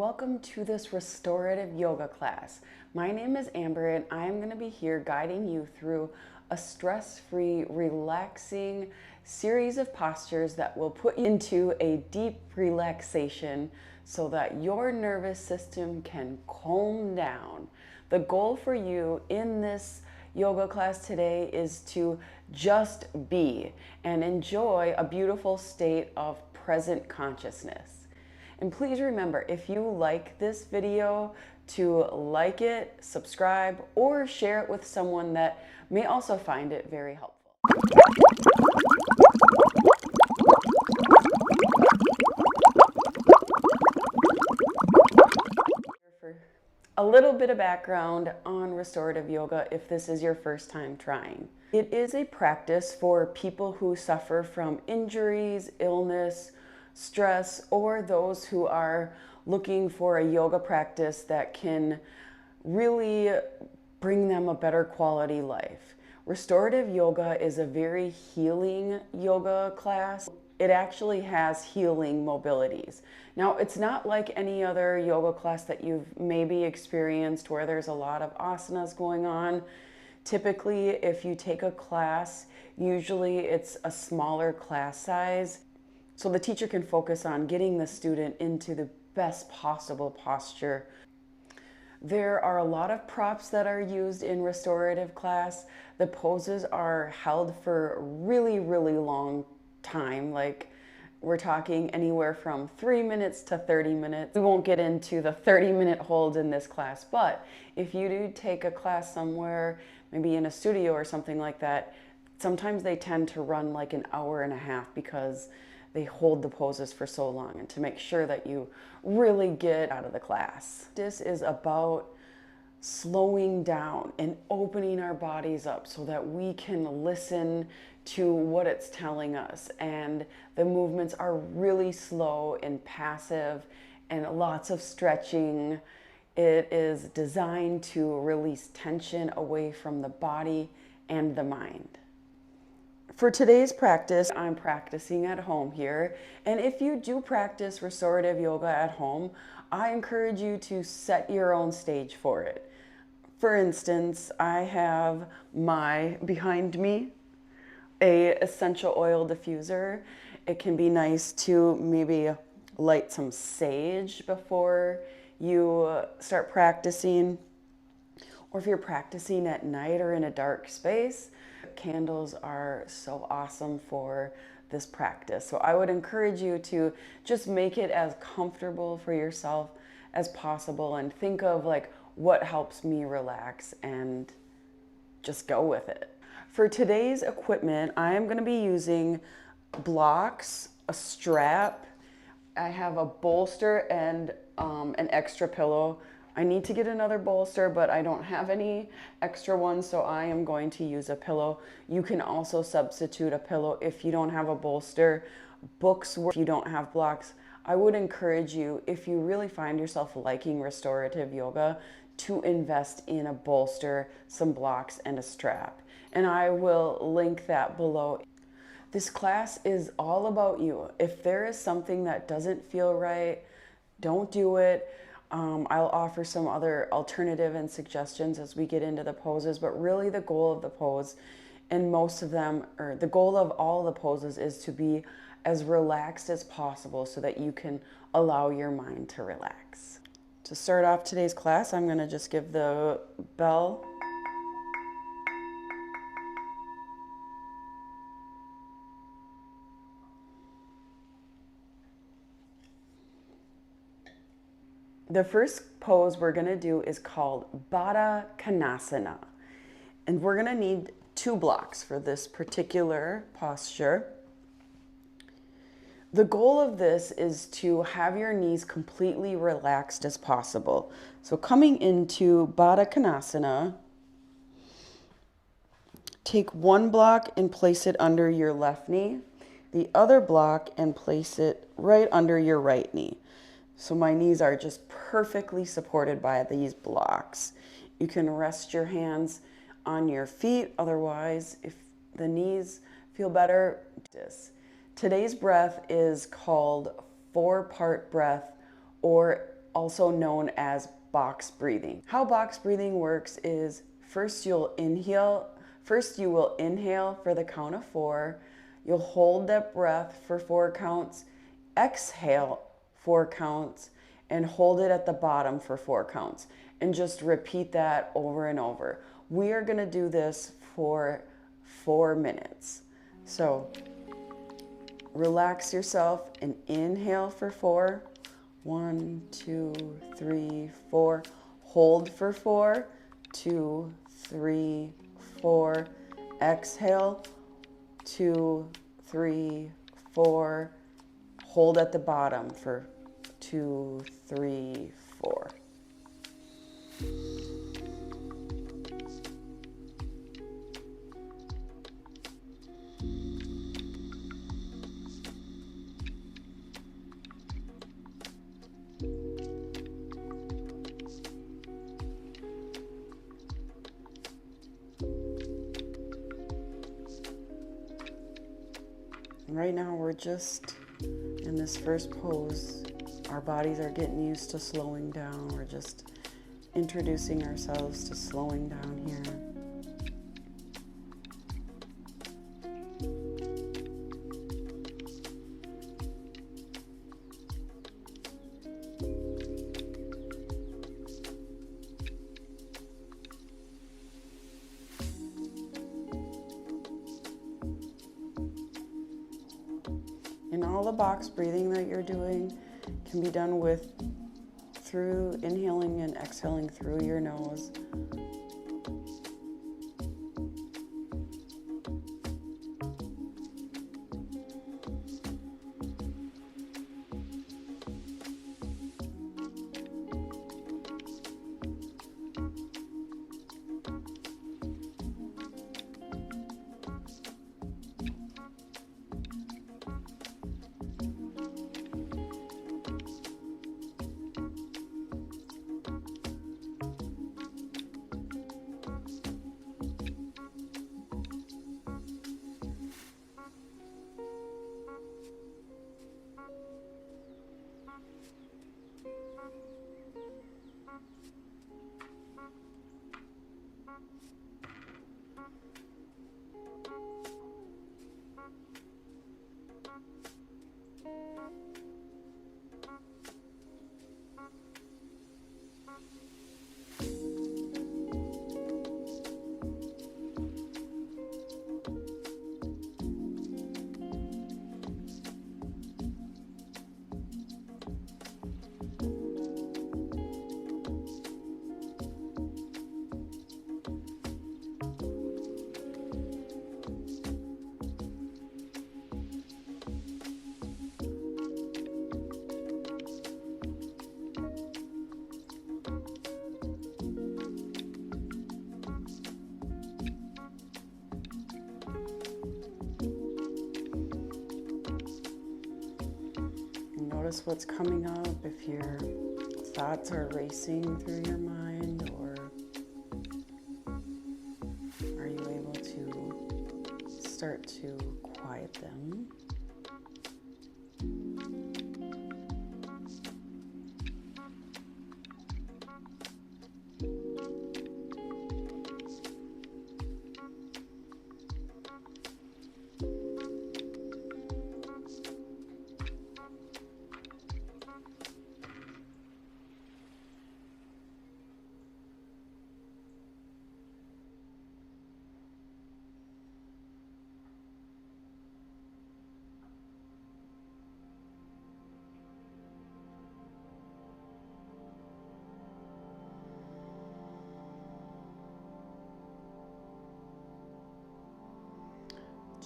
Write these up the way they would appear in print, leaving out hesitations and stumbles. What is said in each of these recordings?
welcome to this restorative yoga class. My name is Amber and I'm going to be here guiding you through a stress-free, relaxing series of postures that will put you into a deep relaxation so that your nervous system can calm down. The goal for you in this yoga class today is to just be and enjoy a beautiful state of present consciousness. And please remember, if you like this video, to like it, subscribe, or share it with someone that may also find it very helpful. For a little bit of background on restorative yoga, if this is your first time trying. It is a practice for people who suffer from injuries, illness, stress, or those who are looking for a yoga practice that can really bring them a better quality life. Restorative yoga is a very healing yoga class. It actually has healing mobilities. Now, it's not like any other yoga class that you've maybe experienced where there's a lot of asanas going on. Typically, if you take a class, usually it's a smaller class size, so the teacher can focus on getting the student into the best possible posture. There are a lot of props that are used in restorative class. The poses are held for a really long time. Like, we're talking anywhere from 3 minutes to 30 minutes. We won't get into the 30-minute hold in this class, but if you do take a class somewhere, maybe in a studio or something like that, sometimes they tend to run like an hour and a half because they hold the poses for so long, and to make sure that you really get out of the class. This is about slowing down and opening our bodies up so that we can listen to what it's telling us. And the movements are really slow and passive and lots of stretching. It is designed to release tension away from the body and the mind. For today's practice, I'm practicing at home here, and if you do practice restorative yoga at home, I encourage you to set your own stage for it. For instance, I have behind me a essential oil diffuser. It can be nice to maybe light some sage before you start practicing, or if you're practicing at night or in a dark space. Candles are so awesome for this practice. So I would encourage you to just make it as comfortable for yourself as possible and think of like what helps me relax and just go with it. For today's equipment, I am going to be using blocks, a strap. I have a bolster and an extra pillow. I need to get another bolster, but I don't have any extra ones, so I am going to use a pillow. You can also substitute a pillow if you don't have a bolster. Books, if you don't have blocks. I would encourage you, if you really find yourself liking restorative yoga, to invest in a bolster, some blocks, and a strap. And I will link that below. This class is all about you. If there is something that doesn't feel right, don't do it. I'll offer some other alternative and suggestions as we get into the poses, but really the goal of the pose, and most of them, or the goal of all the poses, is to be as relaxed as possible so that you can allow your mind to relax. To start off today's class, I'm going to just give the bell. The first pose we're going to do is called Baddha Konasana. And we're going to need 2 blocks for this particular posture. The goal of this is to have your knees completely relaxed as possible. So coming into Baddha Konasana, take 1 block and place it under your left knee, the other block and place it right under your right knee. So my knees are just perfectly supported by these blocks. You can rest your hands on your feet. Otherwise, if the knees feel better, Today's breath is called 4-part breath, or also known as box breathing. How box breathing works is first you will inhale for the count of 4. You'll hold that breath for 4 counts, exhale 4 counts, and hold it at the bottom for 4 counts. And just repeat that over and over. We are going to do this for 4 minutes. So relax yourself and inhale for 4. 1, 2, 3, 4. Hold for 4. 2, 3, 4. Exhale. 2, 3, 4. Hold at the bottom for 2, 3, 4. Right now we're just in this first pose. Our bodies are getting used to slowing down. We're just introducing ourselves to slowing down here. And all the box breathing that you're doing can be done through inhaling and exhaling through your nose. Notice what's coming up, if your thoughts are racing through your mind, or are you able to start to quiet them?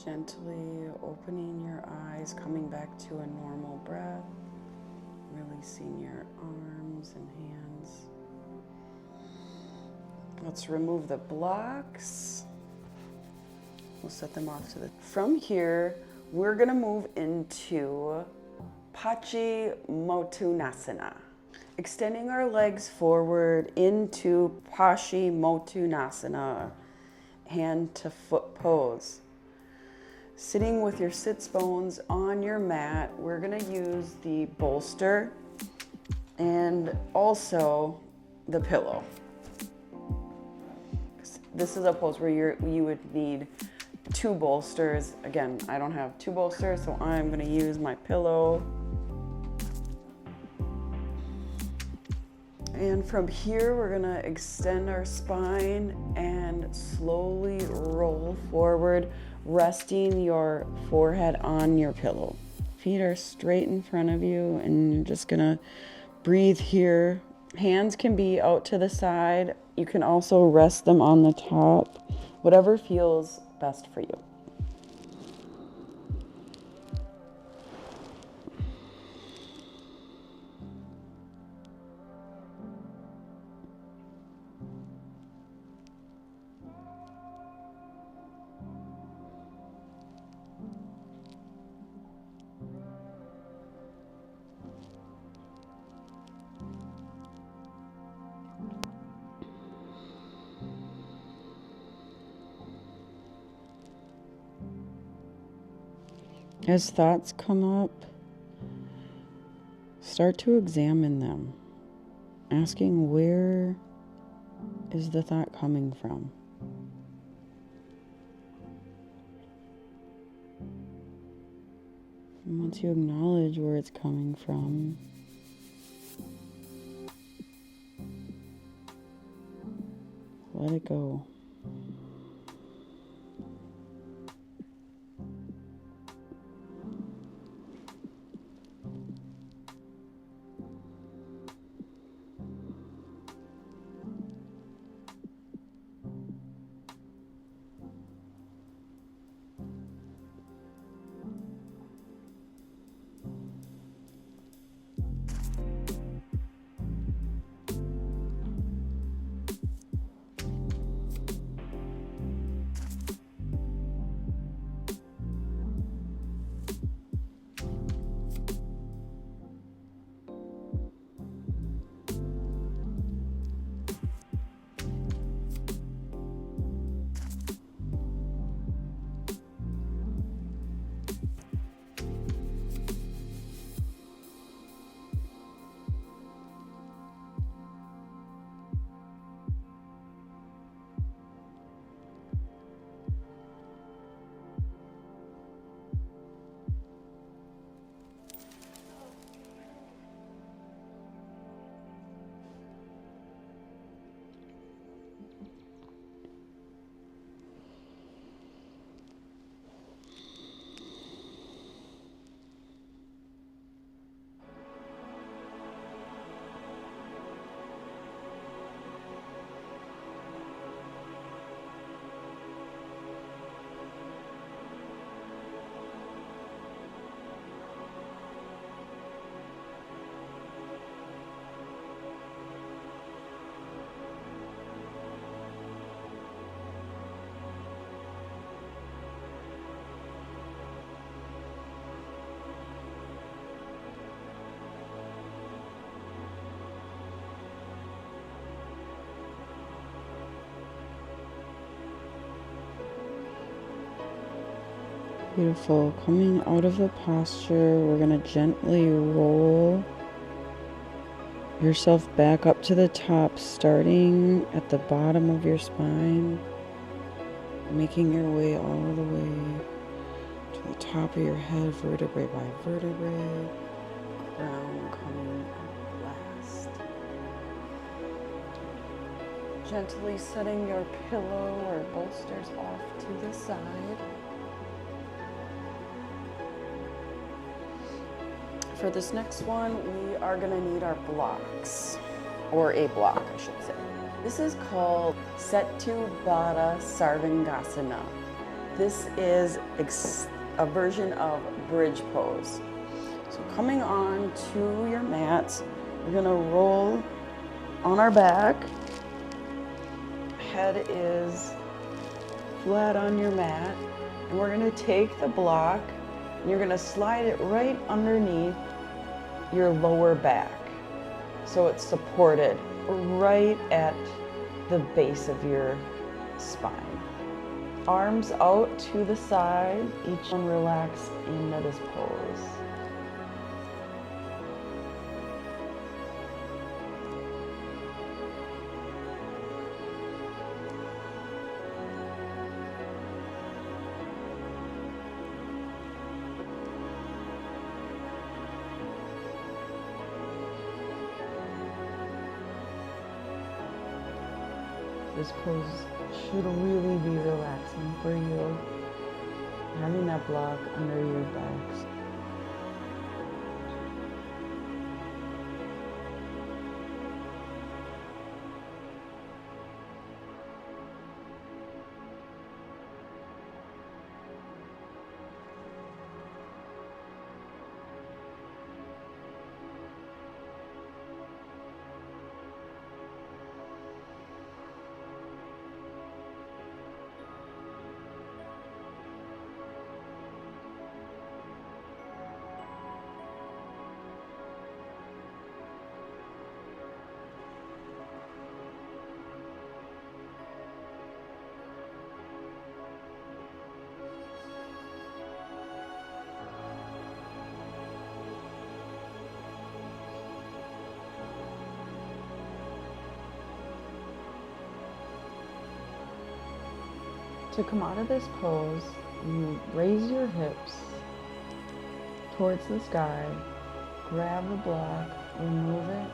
Gently opening your eyes, coming back to a normal breath, releasing your arms and hands. Let's remove the blocks. We'll set them off to the... From here, we're gonna move into Paschimottanasana. Extending our legs forward into Paschimottanasana, hand to foot pose. Sitting with your sits bones on your mat, we're gonna use the bolster and also the pillow. This is a pose where you would need 2 bolsters. Again, I don't have 2 bolsters, so I'm going to use my pillow. And from here, we're going to extend our spine and slowly roll forward, resting your forehead on your pillow. Feet are straight in front of you, and you're just going to breathe here. Hands can be out to the side. You can also rest them on the top, whatever feels best for you. As thoughts come up, start to examine them, asking, where is the thought coming from? And once you acknowledge where it's coming from, let it go. Beautiful. Coming out of the posture, we're going to gently roll yourself back up to the top, starting at the bottom of your spine, making your way all the way to the top of your head, vertebrae by vertebrae, crown coming up last. Gently setting your pillow or bolsters off to the side. For this next one, we are going to need our blocks, or a block, I should say. This is called Setu Baddha Sarvangasana. This is a version of bridge pose. So coming on to your mats, we're going to roll on our back. Head is flat on your mat, and we're going to take the block and you're going to slide it right underneath your lower back, so it's supported right at the base of your spine. Arms out to the side, each one relax into this pose. This pose should really be relaxing for you. Having that block under your backs. To come out of this pose, you raise your hips towards the sky, grab the block, remove it,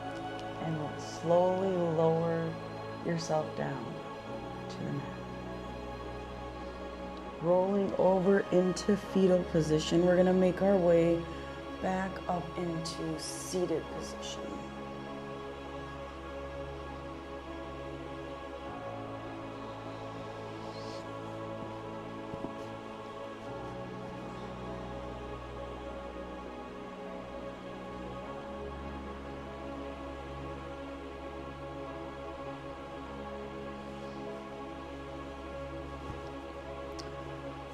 and then slowly lower yourself down to the mat. Rolling over into fetal position, we're going to make our way back up into seated position.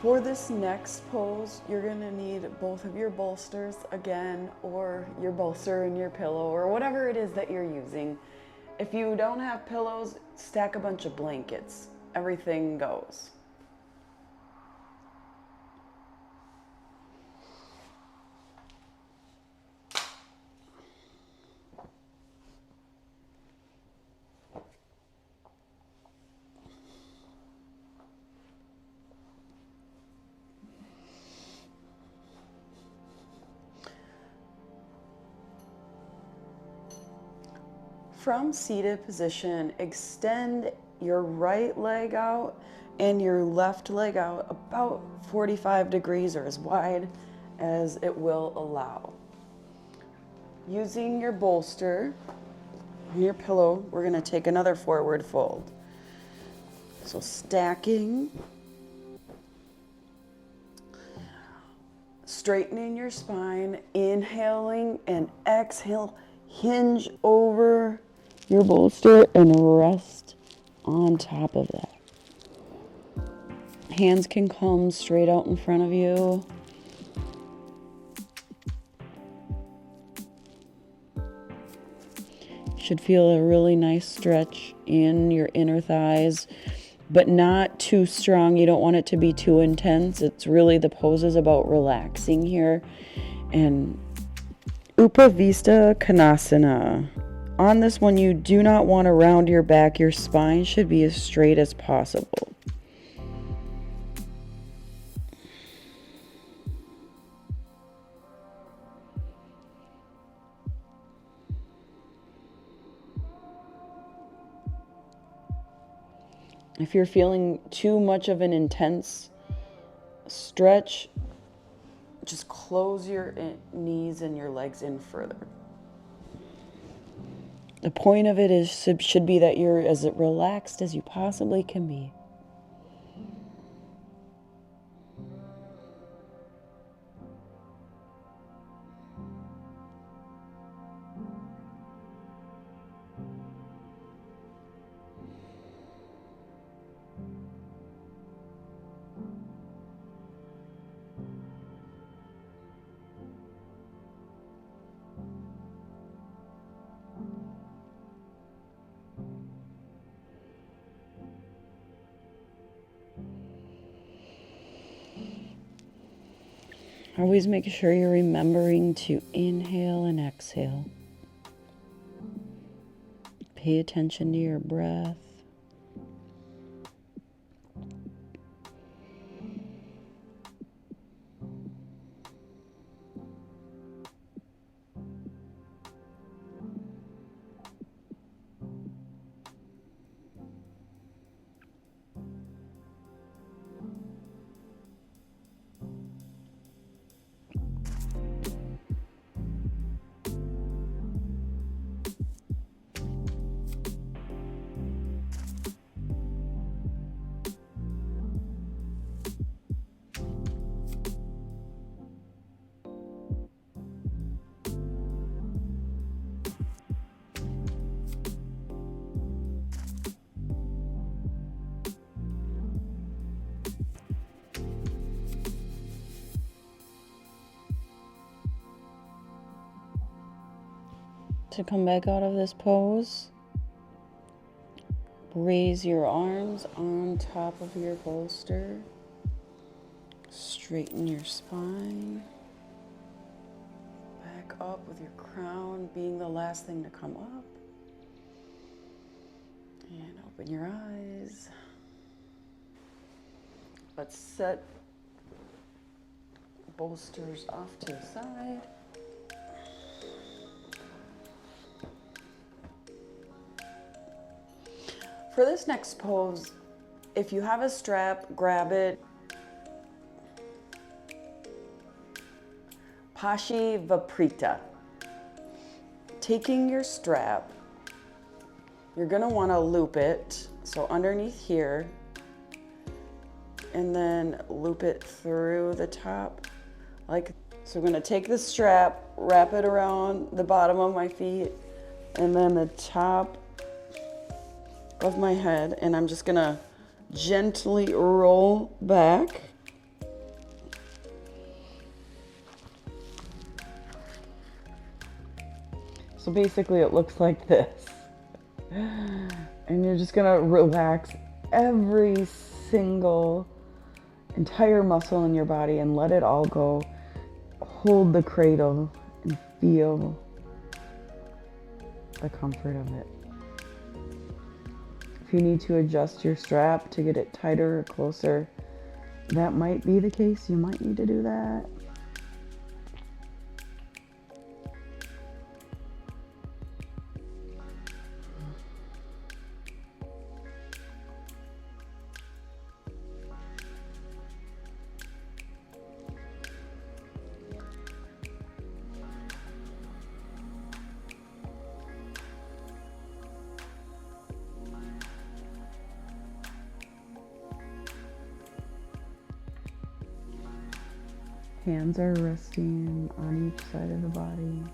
For this next pose, you're gonna need both of your bolsters again, or your bolster and your pillow, or whatever it is that you're using. If you don't have pillows, stack a bunch of blankets. Everything goes. From seated position, extend your right leg out and your left leg out about 45 degrees or as wide as it will allow. Using your bolster and your pillow, we're going to take another forward fold. So stacking, straightening your spine, inhaling and exhale, hinge over your bolster and rest on top of that. Hands can come straight out in front of you. Should feel a really nice stretch in your inner thighs, but not too strong. You don't want it to be too intense. It's really, the pose is about relaxing here. And Upavista Konasana. On this one, you do not want to round your back. Your spine should be as straight as possible. If you're feeling too much of an intense stretch, just close your knees and your legs in further. The point of it should be that you're as relaxed as you possibly can be. Always make sure you're remembering to inhale and exhale. Pay attention to your breath. to come back out of this pose, raise your arms on top of your bolster. Straighten your spine. Back up with your crown being the last thing to come up. And open your eyes. Let's set bolsters off to the side. For this next pose, if you have a strap, grab it. Pashi Viprita. Taking your strap, you're gonna wanna loop it, so underneath here, and then loop it through the top. So I'm gonna take the strap, wrap it around the bottom of my feet, and then the top of my head, and I'm just gonna gently roll back. So basically it looks like this. And you're just gonna relax every single entire muscle in your body and let it all go. Hold the cradle and feel the comfort of it. If you need to adjust your strap to get it tighter or closer, that might be the case. You might need to do that. Hands are resting on each side of the body.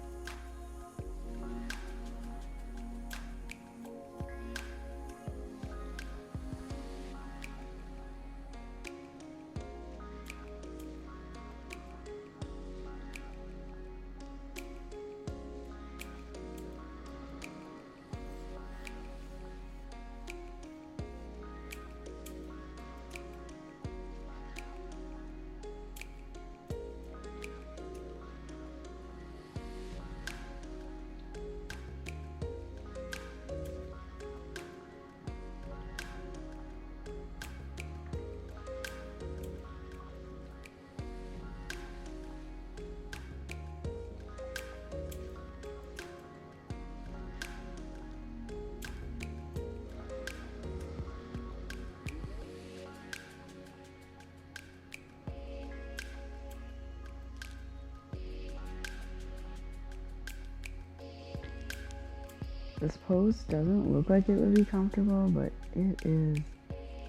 This pose doesn't look like it would be comfortable, but it is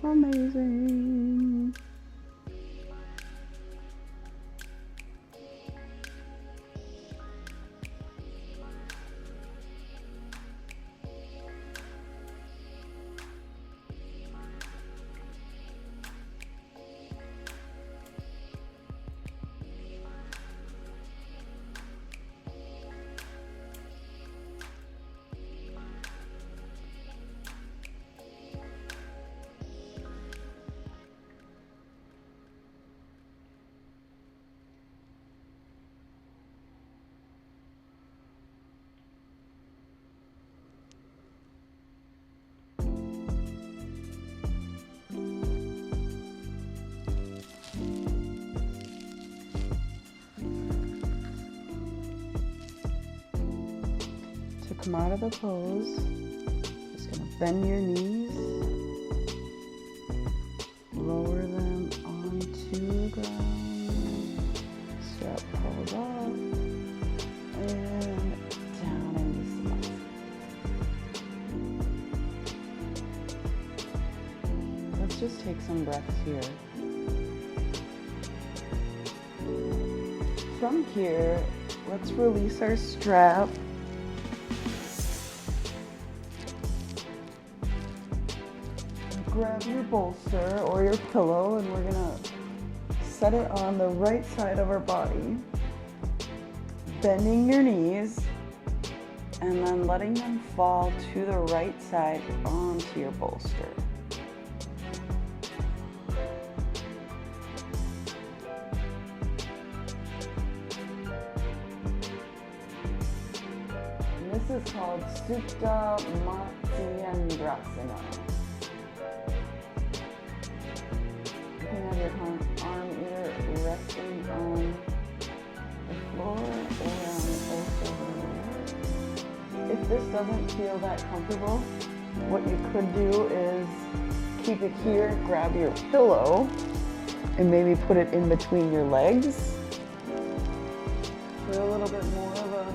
amazing. Come out of the pose, just gonna bend your knees, lower them onto the ground, strap falls off, and down into the mat. Let's just take some breaths here. From here, let's release our strap. Grab your bolster or your pillow, and we're gonna set it on the right side of our body, bending your knees, and then letting them fall to the right side onto your bolster. And this is called Supta Matsyendrasana. You can have your arm either resting on the floor or on the bolster. If this doesn't feel that comfortable, what you could do is keep it here, grab your pillow, and maybe put it in between your legs for a little bit more of a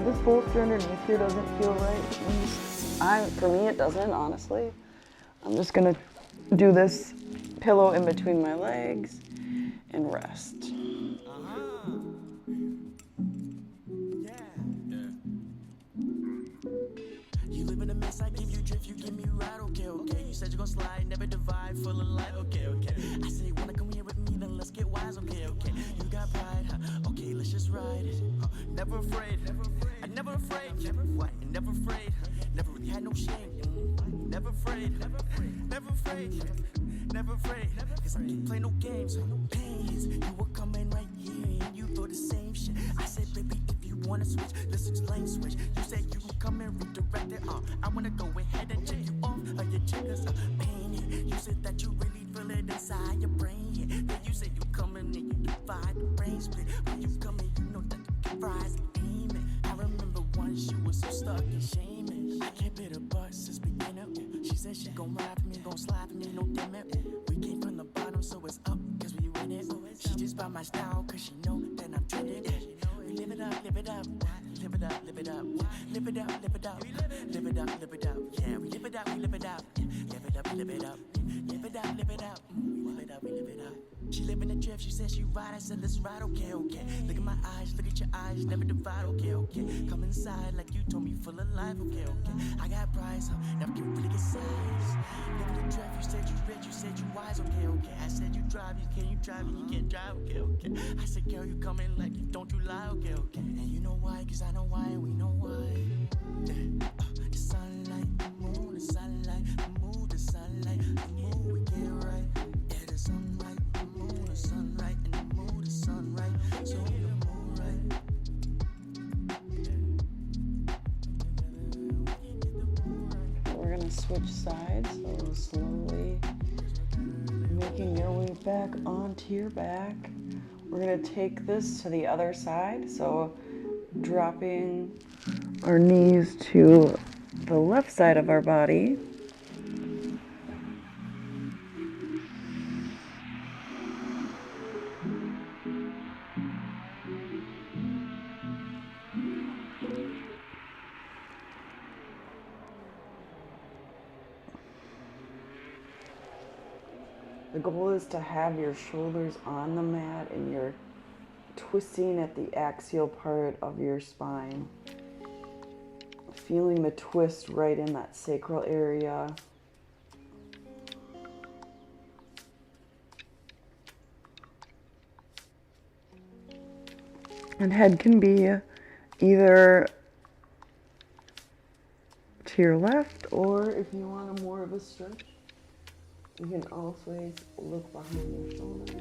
this bolster underneath here doesn't feel right. For me, it doesn't, honestly. I'm just gonna do this pillow in between my legs and rest. You live in a mess, I give you drift, you give me right, okay, okay. You said you're gonna slide, never divide, full of light, okay, okay. I say, wanna come here with me, then let's get wise, okay, okay. You got pride, huh? Okay, let's just ride it. Never afraid, I never afraid, what? Never afraid, never really had no shame. Never afraid, never afraid, never afraid. Cause I can't play no games, no pains. You were coming right here and you thought the same shit. I said, baby, if you wanna switch, let's switch lane switch. You said you would come and redirect it, I wanna go ahead and check you off of your checkers, pain. You said that you really feel it inside your brain. Then you said you coming and you divide the brain split. When you come in, you know that you can rise and aim it. I remember once you were so stuck in shame. I can't beat her butt since beginning. She said she gon' ride for me, gon' slide for me, no dimmer. We came from the bottom, so it's up, cause we win it. She just by my style, cause she know that I'm trending. We live it up, live it up, live it up, live it up, live it up, live it up, live it up, live it up. Yeah, we live it up, we live it up, live it up, live it up, live it up, live it up, we live it up, we live it up. She live in the drift, she said she ride, I said let's ride, okay, okay. Look at my eyes, look at your eyes, never divide, okay, okay. Come inside like you told me, full of life, okay, okay. I got prize, never can really get size. Live in the drift, you said you rich, you said you wise, okay, okay. I said you drive, you can't drive, you can't drive, okay, okay. I said girl, you coming like you don't you lie, okay, okay. And you know why, cause I know why, and we know why. Yeah. The sunlight, the moon, the sunlight, the moon, the sunlight, the moon, we get right. Yeah, the sunlight, the moon, the sunlight, and the moon, the sunlight, so the moon right. We're gonna switch sides, so slowly making your way back onto your back. We're gonna take this to the other side, so dropping our knees to the left side of our body. The goal is to have your shoulders on the mat and you're twisting at the axial part of your spine. Feeling the twist right in that sacral area. And head can be either to your left, or if you want a more of a stretch, you can always look behind your shoulder.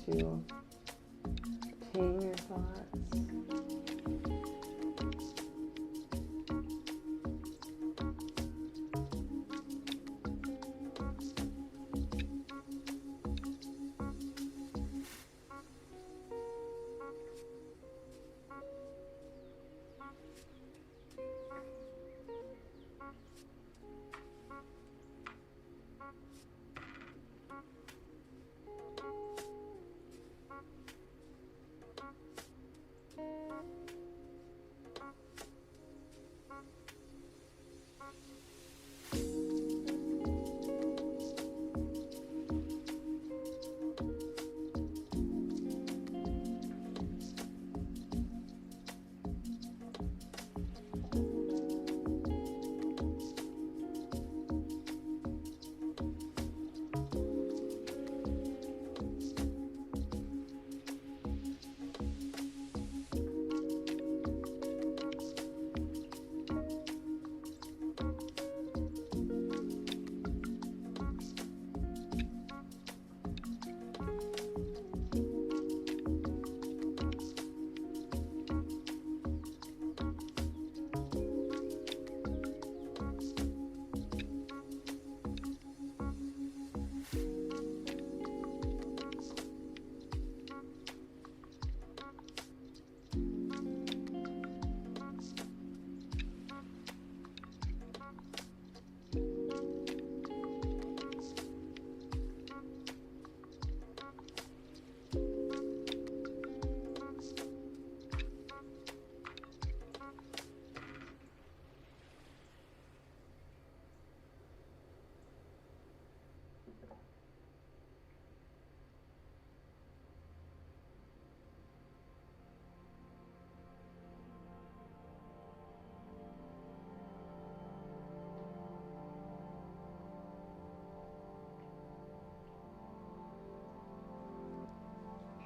to tame your thoughts.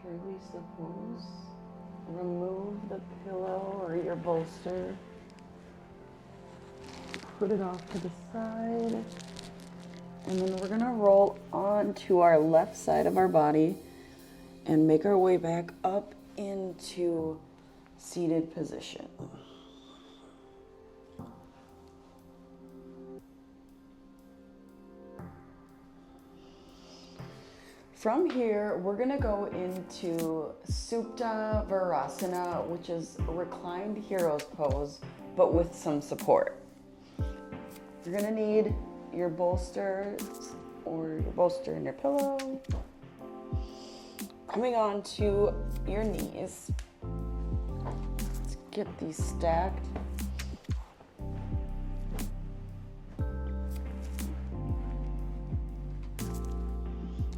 Release the pose. Remove the pillow or your bolster. Put it off to the side. And then we're gonna roll onto our left side of our body and make our way back up into seated position. From here, we're gonna go into Supta Virasana, which is a reclined hero's pose, but with some support. You're gonna need your bolsters or your bolster and your pillow. Coming on to your knees. Let's get these stacked.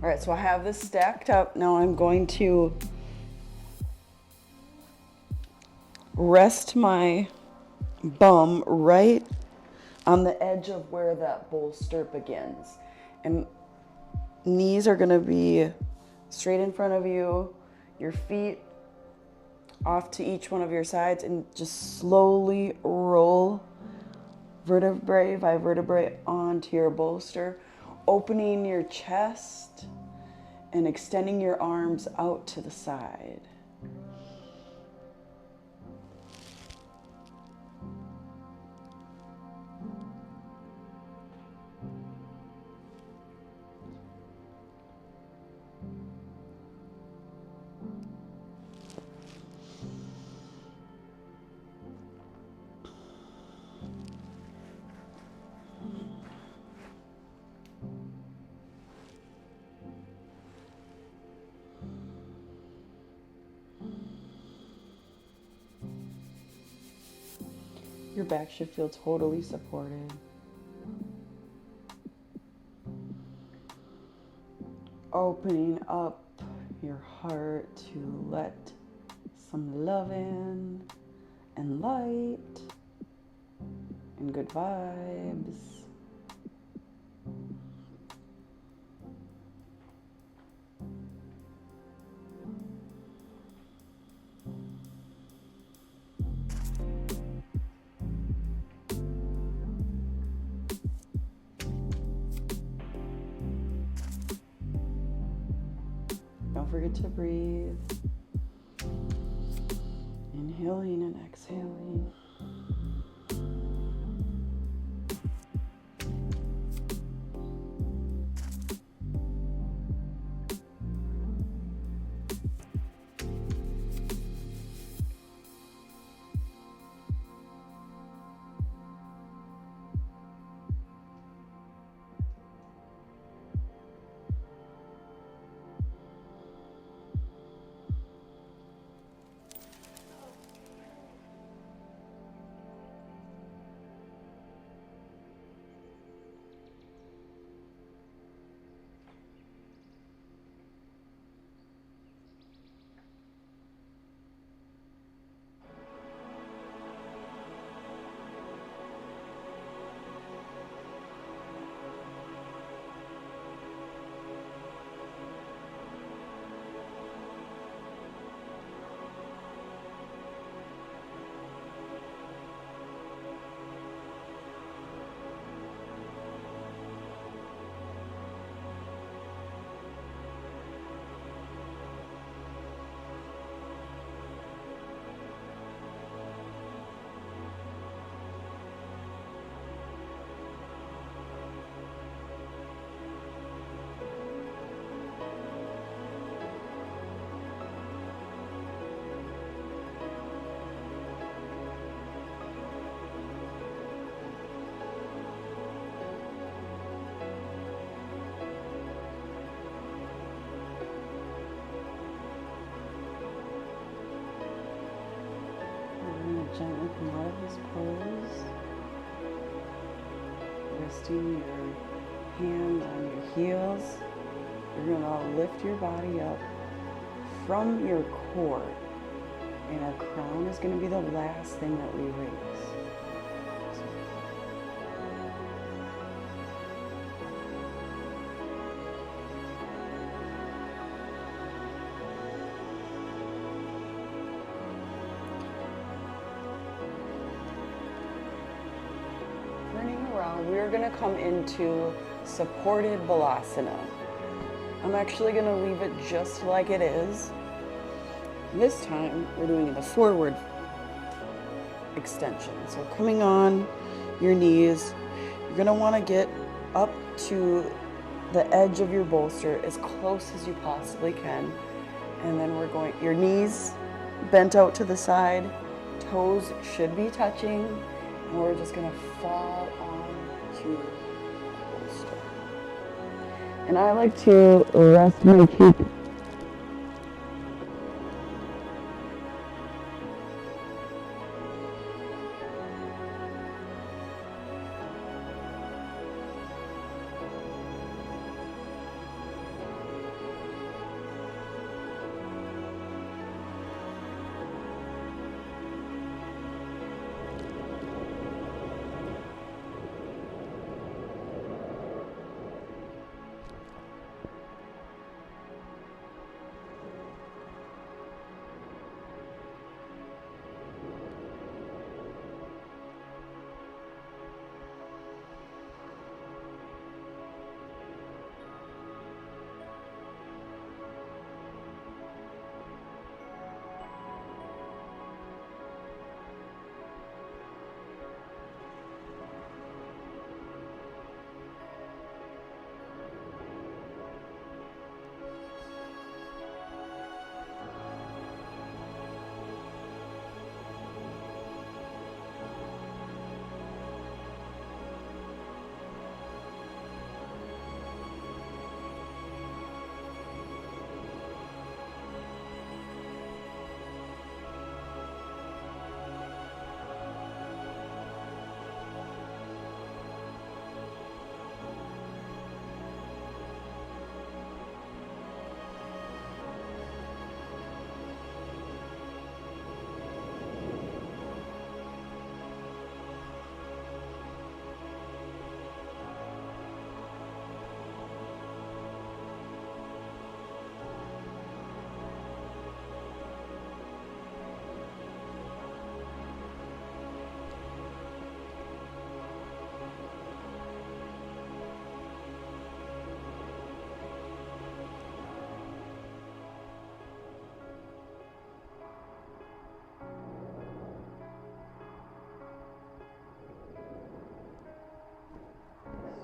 All right, so I have this stacked up. Now I'm going to rest my bum right on the edge of where that bolster begins. And knees are gonna be straight in front of you, your feet off to each one of your sides, and just slowly roll vertebrae by vertebrae onto your bolster, opening your chest and extending your arms out to the side. Your back should feel totally supported. Opening up your heart to let some love in and light and good vibes. Now forget to breathe. Inhaling and exhaling. Gently come out of this pose, resting your hands on your heels. You're going to lift your body up from your core, and our crown is going to be the last thing that we raise. Turning around, we're going to come into supported balasana. I'm actually going to leave it just like it is. This time, we're doing the forward extension. So coming on your knees, you're going to want to get up to the edge of your bolster as close as you possibly can. And then we're going, your knees bent out to the side, toes should be touching, and we're just going to fall onto the bolster. And I like to rest my cheek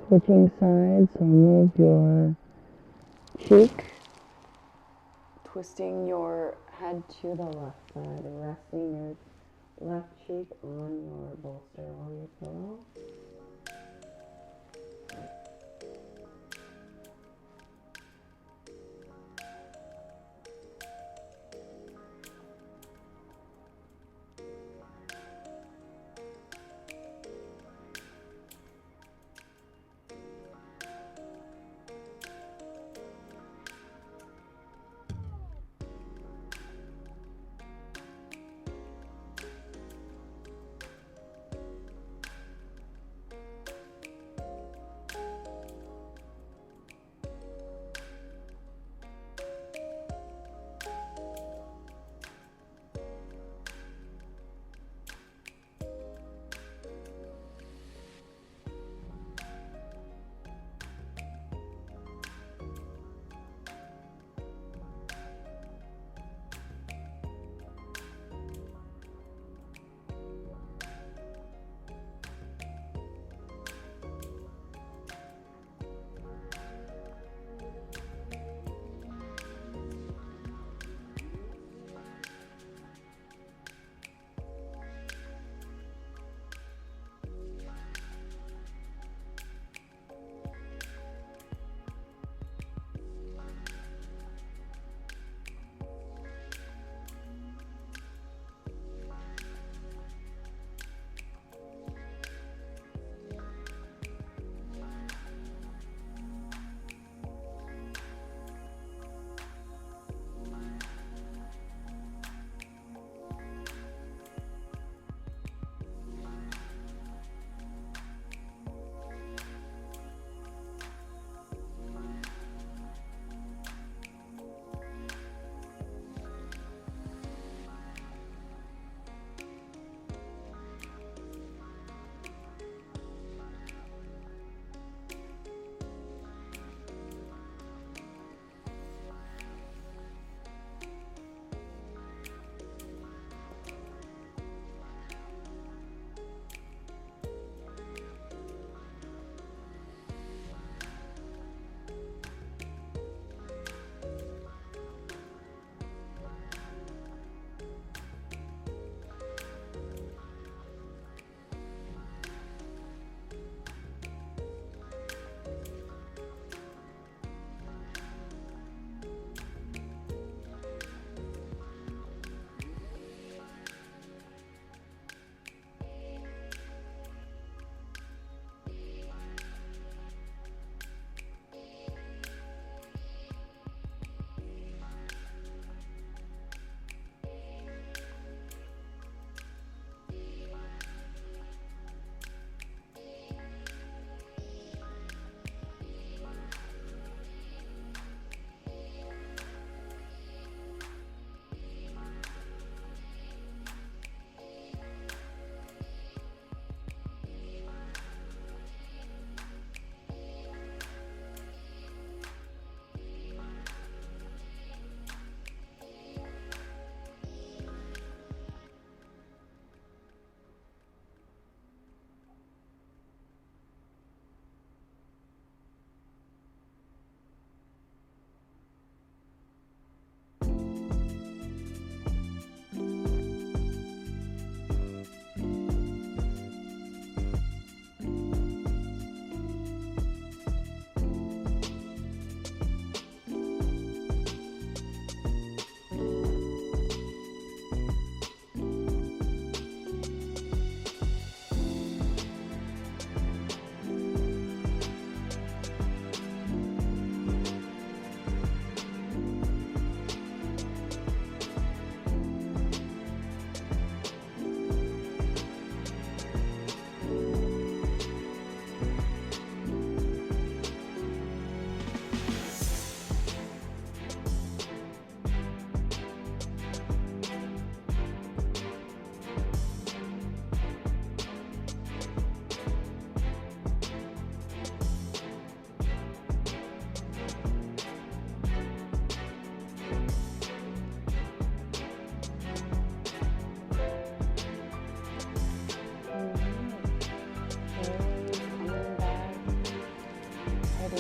Switching sides, so move your cheek, twisting your head to the left side, resting your left cheek on your bolster or your pillow.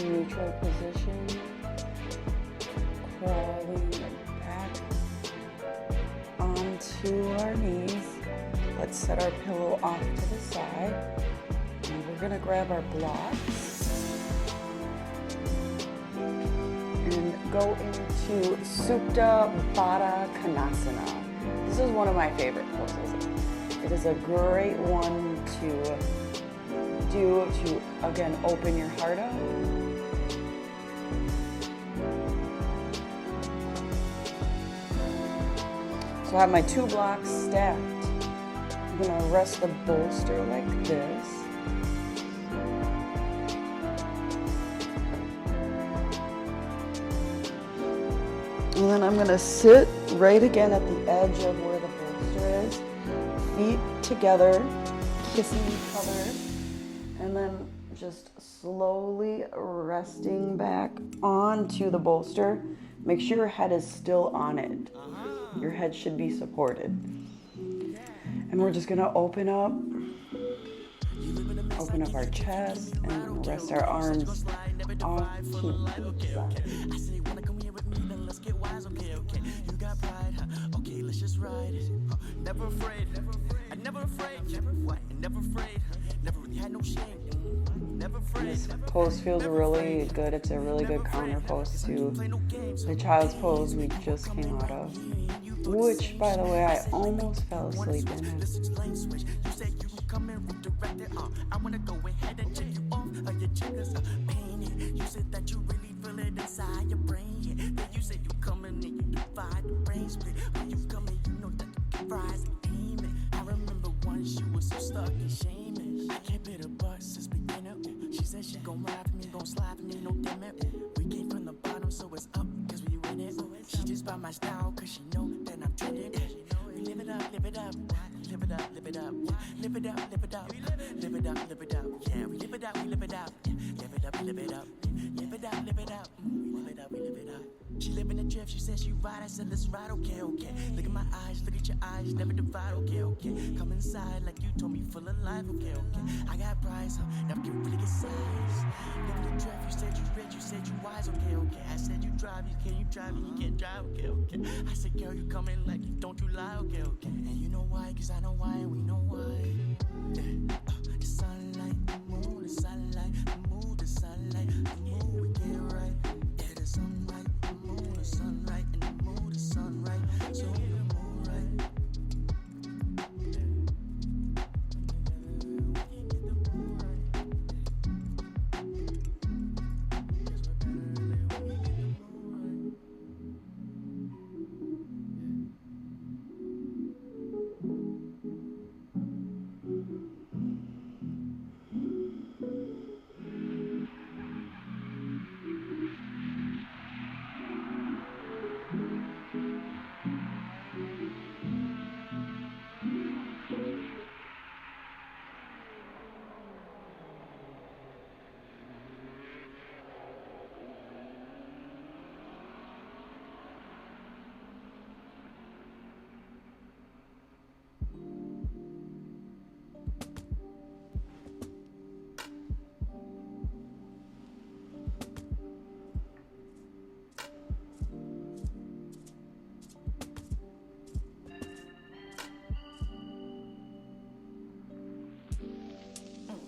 neutral position, crawling back onto our knees. Let's set our pillow off to the side. And we're gonna grab our blocks and go into Supta Baddha Konasana. This is one of my favorite poses. It is a great one to do to, again, open your heart up. So I have my 2 blocks stacked. I'm gonna rest the bolster like this. And then I'm gonna sit right again at the edge of where the bolster is. Feet together, kissing each other. And then just slowly resting back onto the bolster. Make sure your head is still on it. Your head should be supported. And we're just gonna open up our chest and rest our arms off to each side. This pose feels really good. It's a really good counter pose to the child's pose we just came out of, which, by the way, I almost fell asleep in it. I wanna go ahead and check you off of your checkers. Painted. You said that you really feel it inside your brain. Yeah. Then you said you coming and you divide the brain split. When you coming, you know that you can rise and aim it. I remember once you was so stuck in shame. I kept it a buck since beginning. Ooh. She said she gon' ride for me, gon' slide for me, no damn it. We came from the bottom, so it's up, cause we win it. She just by my style, cause she know that I'm trending. We live it up, live it up. Live it up, live it up, live it up, live it up, live it up, live it up, yeah, we live it up, we live it up, live it up, live it up, live it up, live it up, we live it up, we live it up. She live in the drift, she said she ride, I said let's ride, okay, okay. Look at my eyes, look at your eyes, never divide, okay, okay. Come inside like you told me, full of life, okay, okay. I got prize, huh, never get really good size. Live in the drift, you said you rich, you said you wise, okay, okay. I said you drive, you drive, and you can't drive, okay, okay. I said girl, you coming like you don't you lie, okay, okay. And you know why, cause I know why, and we know why. Yeah. The sunlight, the moon, the sunlight, the moon, the sunlight, the moon, we get right. Yeah, the sunlight, the moon, the sunlight, and the moon, the sunlight, so the moon right.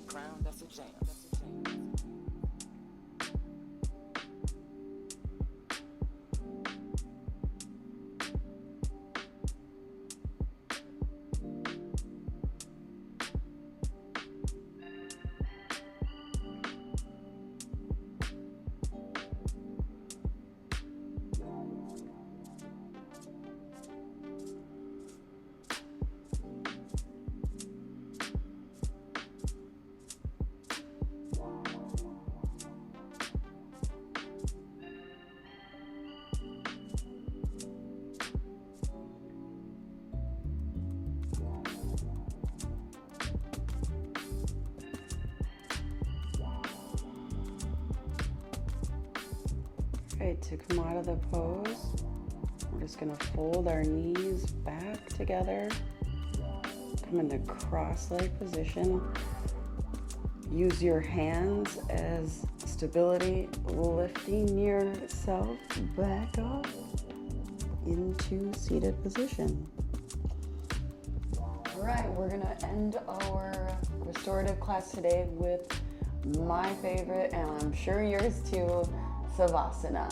Crown, that's a jam. Okay, to come out of the pose, we're just gonna fold our knees back together, come into cross-leg position. Use your hands as stability, lifting yourself back up into seated position. All right, we're gonna end our restorative class today with my favorite, and I'm sure yours too, Savasana.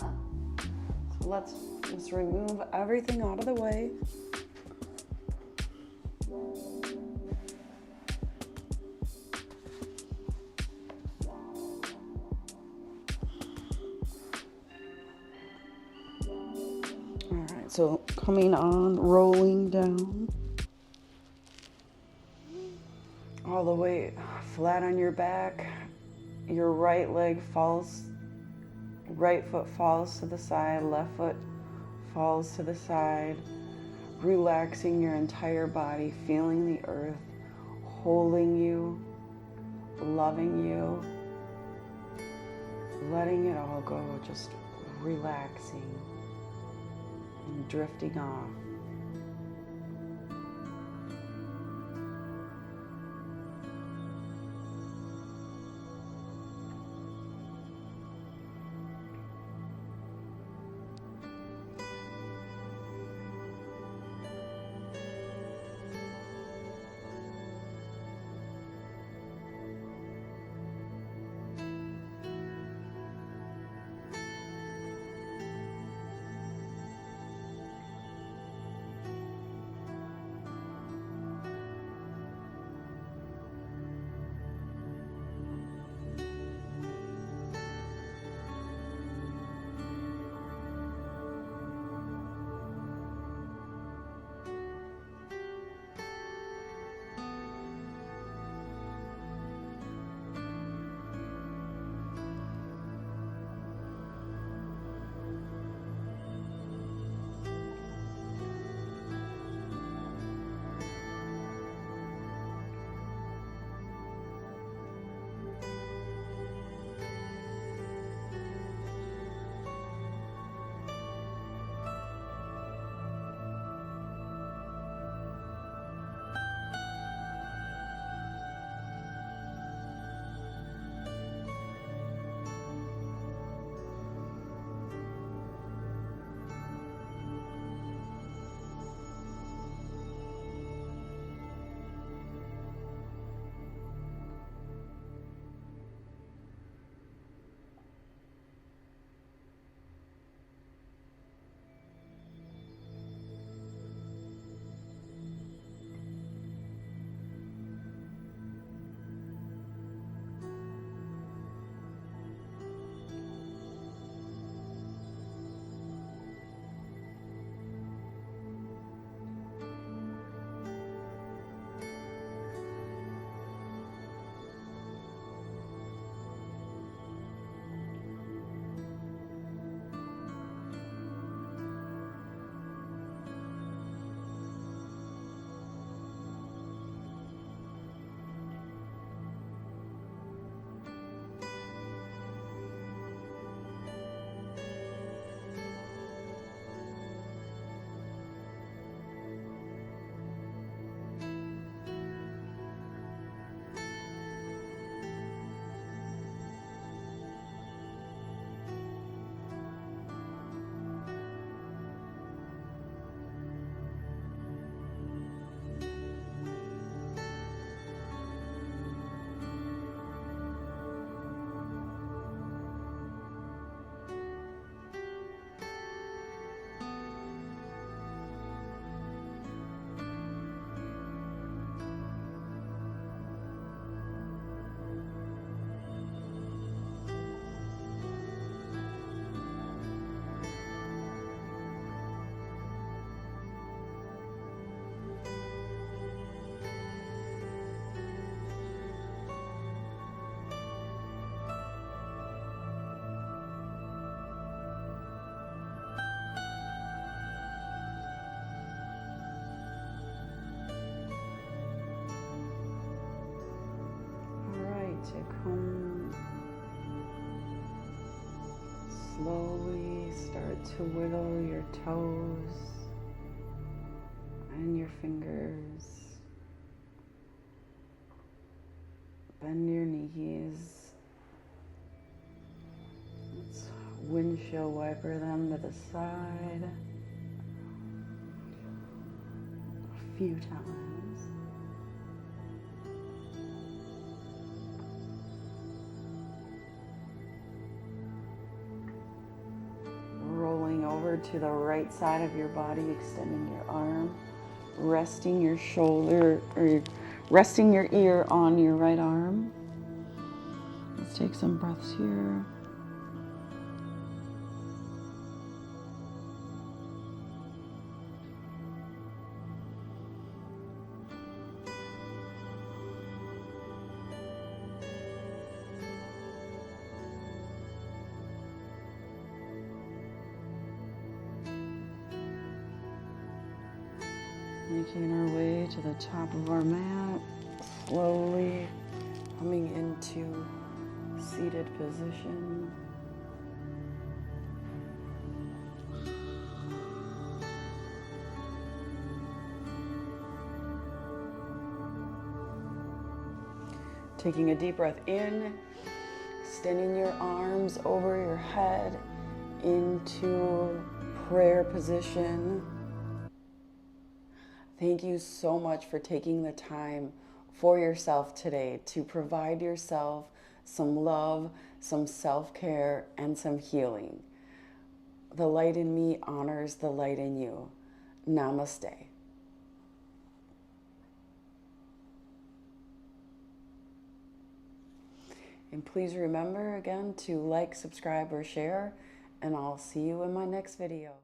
So let's just remove everything out of the way. All right, so coming on, rolling down all the way flat on your back. Your right leg falls, right foot falls to the side, left foot falls to the side, relaxing your entire body, feeling the earth, holding you, loving you, letting it all go, just relaxing and drifting off. To come slowly, start to wiggle your toes and your fingers, bend your knees, windshield wiper them to the side a few times. Rolling over to the right side of your body, extending your arm, resting your shoulder or resting your ear on your right arm. Let's take some breaths here. Making our way to the top of our mat, slowly coming into seated position. Taking a deep breath in, extending your arms over your head into prayer position. Thank you so much for taking the time for yourself today to provide yourself some love, some self-care, and some healing. The light in me honors the light in you. Namaste. And please remember again to like, subscribe, or share, and I'll see you in my next video.